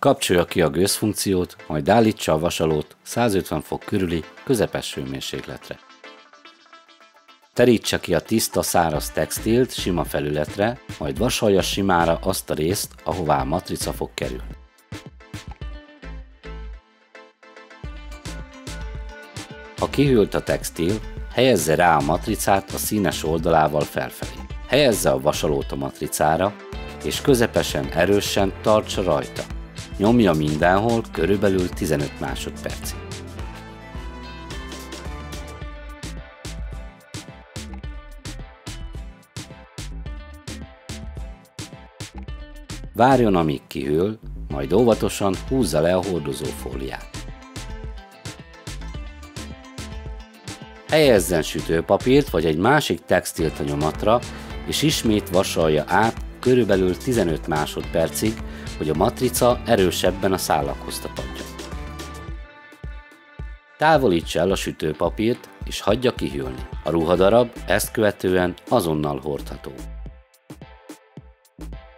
Kapcsolja ki a gőzfunkciót, majd állítsa a vasalót 150 fok körüli közepes hőmérsékletre. Terítse ki a tiszta, száraz textilt sima felületre, majd vasalja simára azt a részt, ahová a matrica fog kerülni. Ha kihűlt a textil, helyezze rá a matricát a színes oldalával felfelé. Helyezze a vasalót a matricára, és közepesen erősen tartsa rajta. Nyomja mindenhol körülbelül 15 másodpercig. Várjon, amíg kihűl, majd óvatosan húzza le a hordozófóliát. Helyezzen sütőpapírt vagy egy másik textilt a nyomatra, és ismét vasalja át körülbelül 15 másodpercig, hogy a matrica erősebben a szálakhoz tapadjon. Távolítsa el a sütőpapírt, és hagyja kihűlni. A ruhadarab ezt követően azonnal hordható.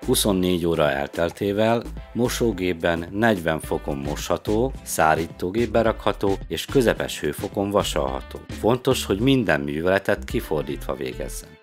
24 óra elteltével mosógépben 40 fokon mosható, szárítógépbe rakható és közepes hőfokon vasalható. Fontos, hogy minden műveletet kifordítva végezzen.